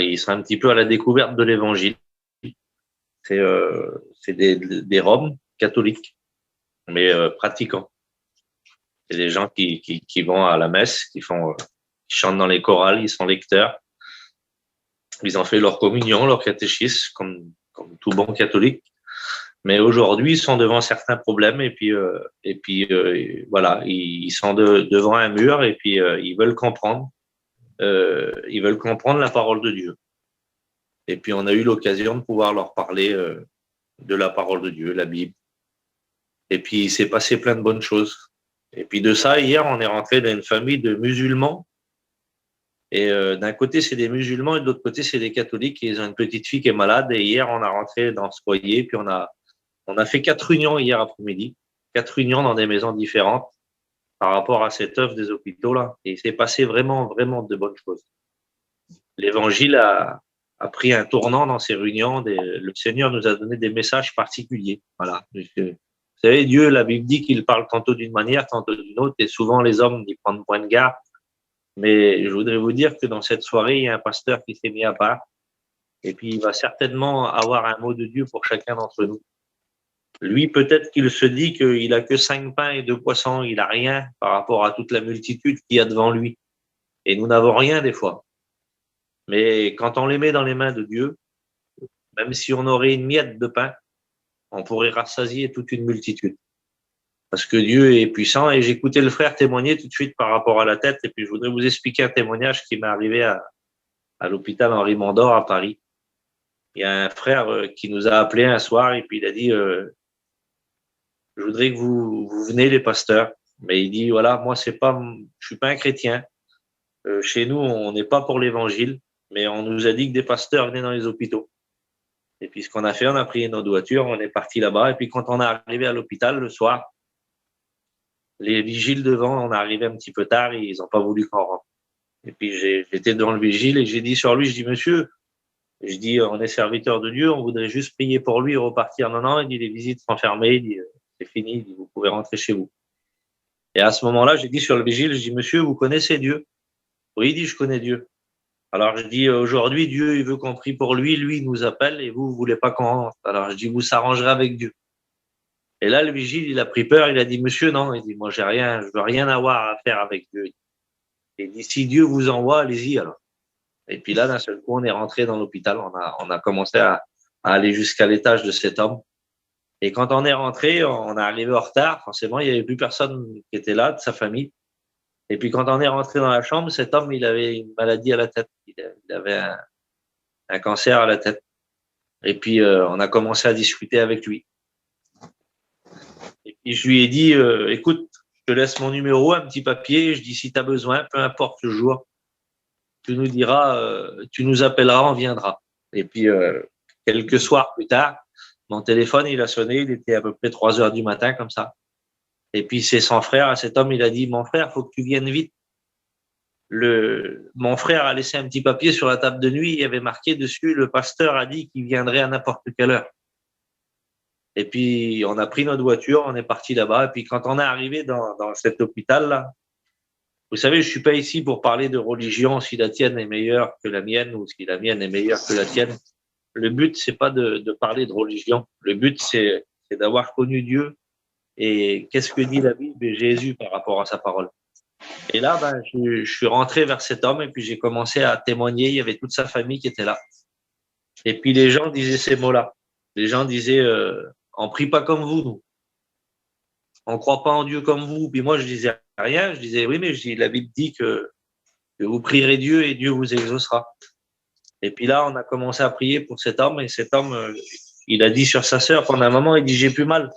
ils sont un petit peu à la découverte de l'évangile. C'est des Roms catholiques, mais pratiquants. C'est des gens qui vont à la messe, qui chantent dans les chorales, ils sont lecteurs. Ils ont fait leur communion, leur catéchisme, comme tout bon catholique. Mais aujourd'hui, ils sont devant certains problèmes voilà, ils sont devant un mur et puis ils veulent comprendre. Ils veulent comprendre la parole de Dieu. Et puis on a eu l'occasion de pouvoir leur parler de la parole de Dieu, la Bible. Et puis il s'est passé plein de bonnes choses. Et puis de ça, hier, on est rentré dans une famille de musulmans. Et d'un côté, c'est des musulmans et de l'autre côté, c'est des catholiques. Et ils ont une petite fille qui est malade. Et hier, on a rentré dans ce foyer. Puis on a fait 4 réunions hier après-midi. 4 réunions dans des maisons différentes par rapport à cette œuvre des hôpitaux là. Et il s'est passé vraiment, vraiment de bonnes choses. L'évangile a pris un tournant dans ces réunions. Le Seigneur nous a donné des messages particuliers. Voilà. Vous savez, Dieu, la Bible dit qu'il parle tantôt d'une manière, tantôt d'une autre. Et souvent, les hommes y prennent point de garde. Mais je voudrais vous dire que dans cette soirée, il y a un pasteur qui s'est mis à part. Et puis, il va certainement avoir un mot de Dieu pour chacun d'entre nous. Lui, peut-être qu'il se dit qu'il a que 5 pains et 2 poissons. Il a rien par rapport à toute la multitude qu'il y a devant lui. Et nous n'avons rien des fois. Mais quand on les met dans les mains de Dieu, même si on aurait une miette de pain, on pourrait rassasier toute une multitude. Parce que Dieu est puissant. Et j'écoutais le frère témoigner tout de suite par rapport à la tête. Et puis je voudrais vous expliquer un témoignage qui m'est arrivé à l'hôpital Henri Mandor à Paris. Il y a un frère qui nous a appelé un soir et puis il a dit je voudrais que vous venez les pasteurs. Mais il dit voilà, moi je suis pas un chrétien. Chez nous, on n'est pas pour l'évangile, mais on nous a dit que des pasteurs venaient dans les hôpitaux. Et puis ce qu'on a fait, on a pris notre voiture, on est parti là-bas. Et puis quand on est arrivé à l'hôpital le soir, les vigiles devant, on est arrivé un petit peu tard et ils n'ont pas voulu qu'on rentre. Et puis j'étais devant le vigile et j'ai dit sur lui, je dis monsieur, je dis on est serviteur de Dieu, on voudrait juste prier pour lui et repartir. Non, non, il dit les visites sont fermées, il dit c'est fini, il dit vous pouvez rentrer chez vous. Et à ce moment-là, j'ai dit sur le vigile, je dis monsieur, vous connaissez Dieu? Oui, il dit je connais Dieu. Alors je dis aujourd'hui Dieu il veut qu'on prie pour lui, lui il nous appelle et vous voulez pas qu'on rentre. Alors je dis vous s'arrangerez avec Dieu. Et là le vigile il a pris peur, il a dit monsieur non, il dit moi je veux rien avoir à faire avec Dieu. Et il dit si Dieu vous envoie, allez-y alors. Et puis là d'un seul coup on est rentré dans l'hôpital, on a commencé à aller jusqu'à l'étage de cet homme. Et quand on est rentré, on est arrivé en retard, forcément il y avait plus personne qui était là de sa famille. Et puis quand on est rentré dans la chambre, cet homme il avait une maladie à la tête, il avait un cancer à la tête. Et puis on a commencé à discuter avec lui. Et puis je lui ai dit écoute, je te laisse mon numéro, un petit papier, je dis si tu as besoin, peu importe le jour, tu nous diras, tu nous appelleras, on viendra. Et puis quelques soirs plus tard, mon téléphone il a sonné, il était à peu près 3 heures du matin comme ça. Et puis c'est son frère, cet homme il a dit mon frère, faut que tu viennes vite. Mon frère a laissé un petit papier sur la table de nuit, il y avait marqué dessus le pasteur a dit qu'il viendrait à n'importe quelle heure. Et puis on a pris notre voiture, on est parti là-bas. Et puis quand on est arrivé dans cet hôpital là, vous savez, je suis pas ici pour parler de religion, si la tienne est meilleure que la mienne ou si la mienne est meilleure que la tienne. Le but c'est pas de parler de religion. Le but c'est d'avoir connu Dieu et qu'est-ce que dit la Bible et Jésus par rapport à sa parole. Et là, je suis rentré vers cet homme et puis j'ai commencé à témoigner. Il y avait toute sa famille qui était là. Et puis les gens disaient ces mots-là. Les gens disaient on prie pas comme vous, nous. On croit pas en Dieu comme vous. Puis moi, je disais rien. Je disais oui, mais la Bible dit que vous prierez Dieu et Dieu vous exaucera. Et puis là, on a commencé à prier pour cet homme et cet homme, il a dit sur sa sœur pendant un moment, il dit j'ai plus mal.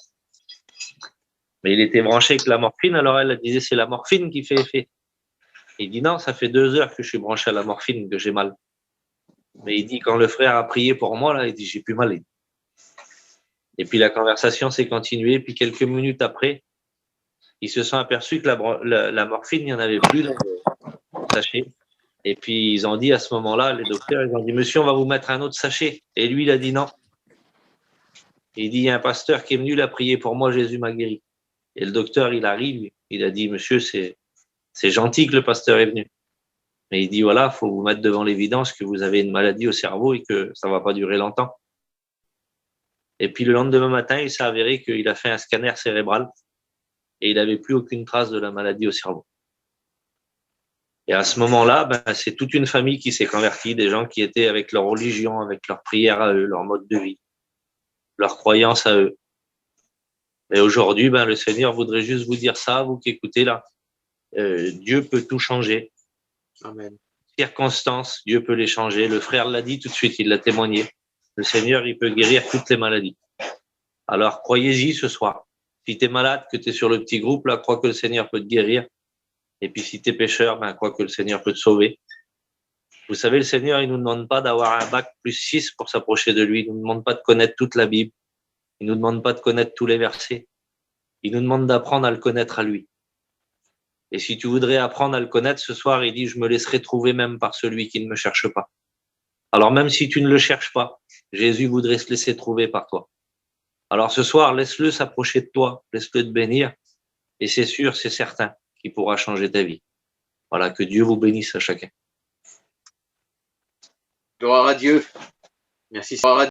Mais il était branché avec la morphine, alors elle disait c'est la morphine qui fait effet. Il dit non, ça fait 2 heures que je suis branché à la morphine, que j'ai mal. Mais il dit quand le frère a prié pour moi, là, il dit j'ai plus mal. Et puis la conversation s'est continuée, puis quelques minutes après, ils se sont aperçus que la morphine, il n'y en avait plus dans le sachet. Et puis ils ont dit à ce moment-là, les docteurs, ils ont dit monsieur, on va vous mettre un autre sachet. Et lui, il a dit non. Il dit il y a un pasteur qui est venu, il a prié pour moi, Jésus m'a guéri. Et le docteur, il arrive, il a dit monsieur, c'est gentil que le pasteur est venu. Mais il dit, voilà, faut vous mettre devant l'évidence que vous avez une maladie au cerveau et que ça va pas durer longtemps. Et puis le lendemain matin, il s'est avéré qu'il a fait un scanner cérébral et il n'avait plus aucune trace de la maladie au cerveau. Et à ce moment-là, c'est toute une famille qui s'est convertie, des gens qui étaient avec leur religion, avec leur prière à eux, leur mode de vie, leur croyance à eux. Et aujourd'hui, le Seigneur voudrait juste vous dire ça, vous qui écoutez là. Dieu peut tout changer. Amen. Circonstances, Dieu peut les changer. Le frère l'a dit tout de suite, il l'a témoigné. Le Seigneur, il peut guérir toutes les maladies. Alors, croyez-y ce soir. Si tu es malade, que tu es sur le petit groupe, là, crois que le Seigneur peut te guérir. Et puis, si tu es pécheur, crois que le Seigneur peut te sauver. Vous savez, le Seigneur, il ne nous demande pas d'avoir un bac plus 6 pour s'approcher de lui. Il ne nous demande pas de connaître toute la Bible. Il ne nous demande pas de connaître tous les versets. Il nous demande d'apprendre à le connaître à lui. Et si tu voudrais apprendre à le connaître, ce soir, il dit, je me laisserai trouver même par celui qui ne me cherche pas. Alors même si tu ne le cherches pas, Jésus voudrait se laisser trouver par toi. Alors ce soir, laisse-le s'approcher de toi, laisse-le te bénir, et c'est sûr, c'est certain qu'il pourra changer ta vie. Voilà, que Dieu vous bénisse à chacun. Gloire à Dieu. Merci. Gloire à